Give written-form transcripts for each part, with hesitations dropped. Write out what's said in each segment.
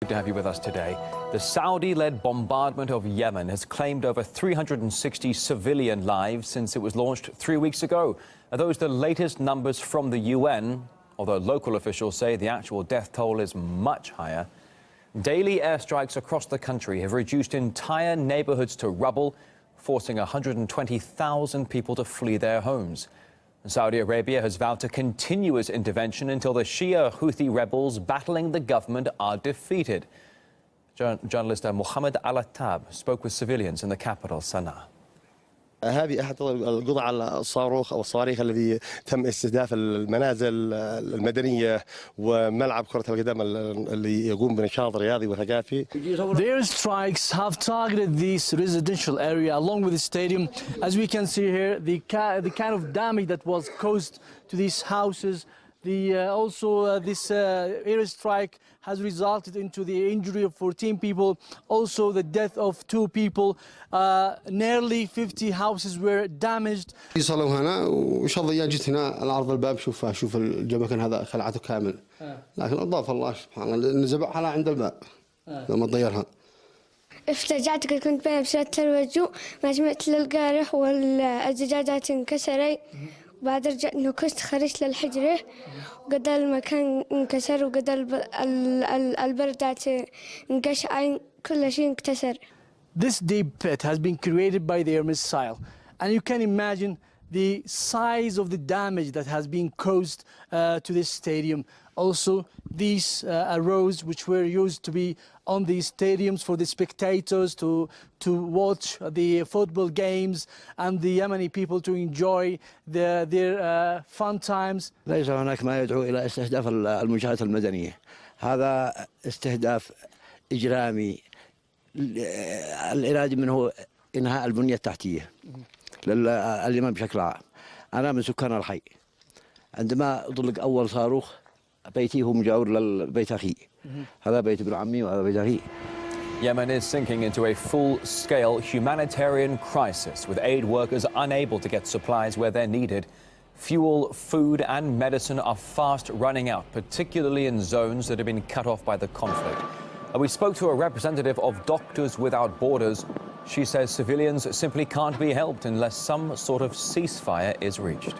Good to have you with us today. The Saudi-led bombardment of Yemen has claimed over 360 civilian lives since it was launched 3 weeks ago. Are those the latest numbers from the UN? Although local officials say the actual death toll is much higher. Daily airstrikes across the country have reduced entire neighborhoods to rubble, forcing 120,000 people to flee their homes. Saudi Arabia has vowed to continue its intervention until the Shia Houthi rebels battling the government are defeated. Journalist Mohammed Al-Attab spoke with civilians in the capital, Sana'a. هذه أحد القطع الصاروخ أو الصواريخ الذي تم استهداف المنازل المدنية وملعب كرة القدم اللي يقوم بنشاط رياضي وثقافي. Their strikes have targeted this residential area along with the stadium. As we can see here, the kind of damage that was caused to these houses. This airstrike has resulted into the injury of 14 people, also the death of 2 people. Nearly 50 houses were damaged. يصلوا هنا وإن شاء الله جيت هنا على عرض الباب شوف الجمكان هذا خلعته كامل. لكن أضاف الله سبحان الله نزبع على عند الباب لما تغيرها. افتجعت كنت بين بسرعة الوجو ما جمعت للقارح والزجاجات انكسرت. بعد رجعت نكست خرجت للحجرة وقدر المكان انكسر وقدر البردات انقشع كل شيء انكسر. This deep pit has been created by their missile, and you can imagine the size of the damage that has been caused to this stadium. Also, these rows which were used to be on these stadiums for the spectators to watch the football games and the Yemeni people to enjoy their fun times. ليس هناك ما يدعو إلى استهداف المنشآت المدنية. هذا استهداف إجرامي. الإرادة منه إنهاء البنية التحتية لليمن بشكل عام. أنا من سكان الحي. عندما أطلق أول صاروخ بيتي هو مجاور للبيت أخي. هذا بيت ابن عمي وهذا بيت أخي. Yemen is sinking into a full-scale humanitarian crisis, with aid workers unable to get supplies where they're needed. Fuel, food and medicine are fast running out, particularly in zones that have been cut off by the conflict. We spoke to a representative of Doctors Without Borders. She says civilians simply can't be helped unless some sort of ceasefire is reached.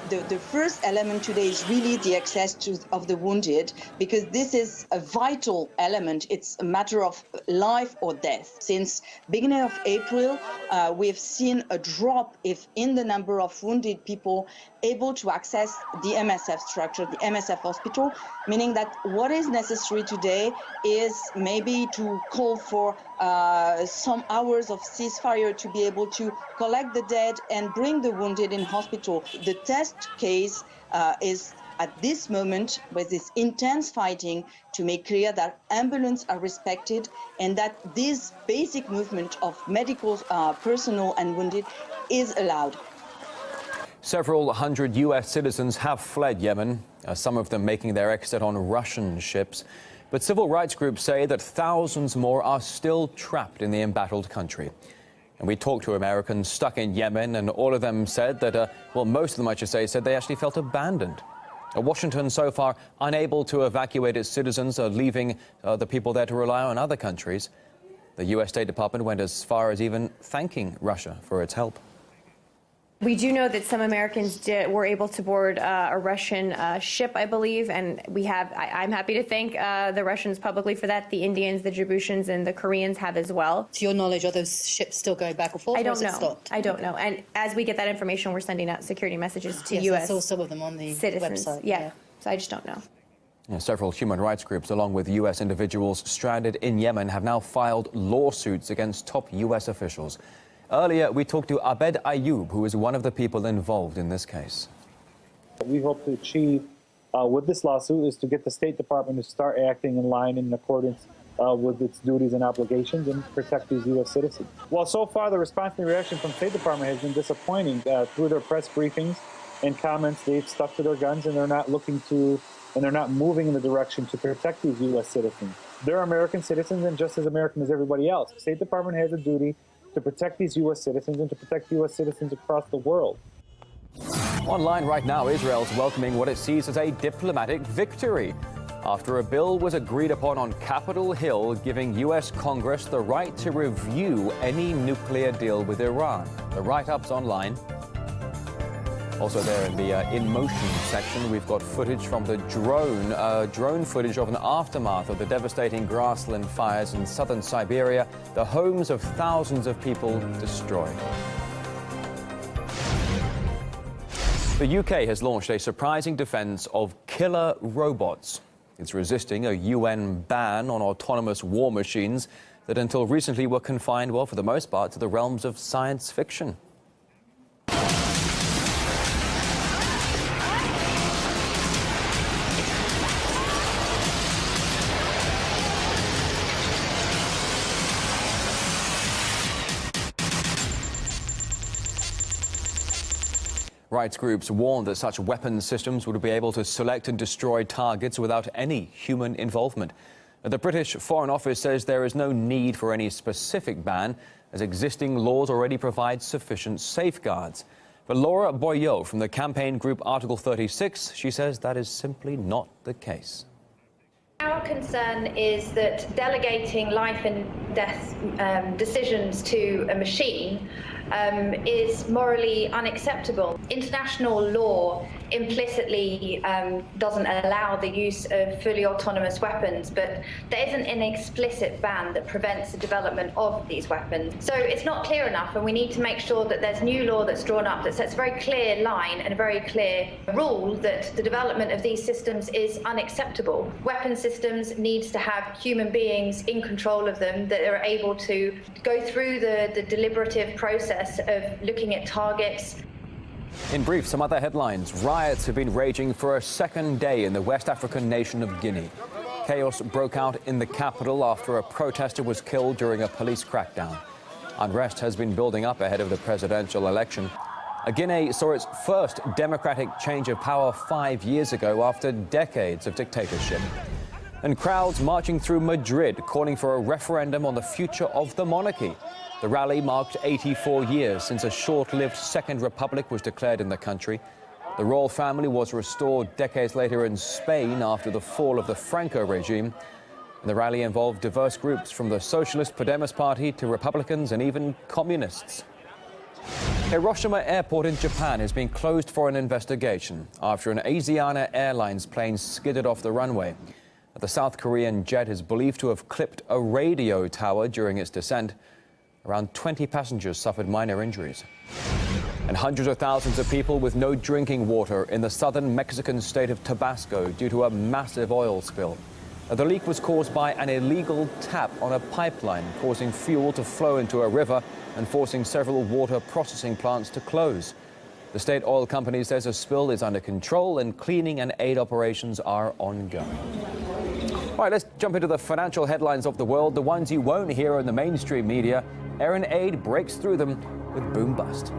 The first element today is really the access of the wounded, because this is a vital element. It's a matter of life or death. Since beginning of April, we've seen a drop in the number of wounded people able to access the MSF structure, the MSF hospital, meaning that what is necessary today is maybe to call for some hours of ceasefire to be able to collect the dead and bring the wounded in hospital. The test case is at this moment, with this intense fighting, to make clear that ambulances are respected and that this basic movement of medical personnel and wounded is allowed. Several hundred U.S. citizens have fled Yemen, some of them making their exit on Russian ships. But civil rights groups say that thousands more are still trapped in the embattled country. And we talked to Americans stuck in Yemen, and all of them said that, most of them, I should say, said they actually felt abandoned. Washington, so far, unable to evacuate its citizens, leaving the people there to rely on other countries. The U.S. State Department went as far as even thanking Russia for its help. We do know that some Americans were able to board a Russian ship, I believe, and I'm happy to thank the Russians publicly for that. The Indians, the Djiboutians, and the Koreans have as well. To your knowledge, are those ships still going back and forth? I don't know. Stopped? I don't know. And as we get that information, we're sending out security messages to U.S. I saw some of them on the citizens. website. Yeah, so I just don't know. Several human rights groups, along with U.S. individuals stranded in Yemen, have now filed lawsuits against top U.S. officials. Earlier, we talked to Abed Ayoub, who is one of the people involved in this case. What we hope to achieve with this lawsuit is to get the State Department to start acting in line in accordance with its duties and obligations and protect these U.S. citizens. Well, so far, the response and reaction from the State Department has been disappointing. Through their press briefings and comments, they've stuck to their guns, and they're not moving in the direction to protect these U.S. citizens. They're American citizens and just as American as everybody else. The State Department has a duty to protect these U.S. citizens and to protect U.S. citizens across the world. Online right now, Israel's welcoming what it sees as a diplomatic victory. after a bill was agreed upon on Capitol Hill giving U.S. Congress the right to review any nuclear deal with Iran. The write-up's online. Also there in the In Motion section, we've got footage from the drone footage of an aftermath of the devastating grassland fires in southern Siberia, the homes of thousands of people destroyed. The UK has launched a surprising defence of killer robots. It's resisting a UN ban on autonomous war machines that until recently were confined, well, for the most part, to the realms of science fiction. Rights groups warned that such weapons systems would be able to select and destroy targets without any human involvement. The British Foreign Office says there is no need for any specific ban, as existing laws already provide sufficient safeguards. But Laura Boyot from the campaign group Article 36, she says that is simply not the case. Our concern is that delegating life and death decisions to a machine is morally unacceptable. International law implicitly doesn't allow the use of fully autonomous weapons, but there isn't an explicit ban that prevents the development of these weapons. So it's not clear enough, and we need to make sure that there's new law that's drawn up that sets a very clear line and a very clear rule that the development of these systems is unacceptable. Weapon systems needs to have human beings in control of them that are able to go through the deliberative process of looking at targets. In brief, some other headlines. Riots have been raging for a second day in the West African nation of Guinea. Chaos broke out in the capital after a protester was killed during a police crackdown. Unrest has been building up ahead of the presidential election. Guinea saw its first democratic change of power 5 years ago after decades of dictatorship. And crowds marching through Madrid calling for a referendum on the future of the monarchy. The rally marked 84 years since a short-lived Second Republic was declared in the country. The royal family was restored decades later in Spain after the fall of the Franco regime. And the rally involved diverse groups from the Socialist Podemos Party to Republicans and even communists. Hiroshima Airport in Japan is being closed for an investigation after an Asiana Airlines plane skidded off the runway. The South Korean jet is believed to have clipped a radio tower during its descent. Around 20 passengers suffered minor injuries. And hundreds of thousands of people with no drinking water in the southern Mexican state of Tabasco due to a massive oil spill. The leak was caused by an illegal tap on a pipeline, causing fuel to flow into a river and forcing several water processing plants to close. The state oil company says a spill is under control and cleaning and aid operations are ongoing. All right, let's jump into the financial headlines of the world, the ones you won't hear in the mainstream media. Air and Aid breaks through them with boom bust.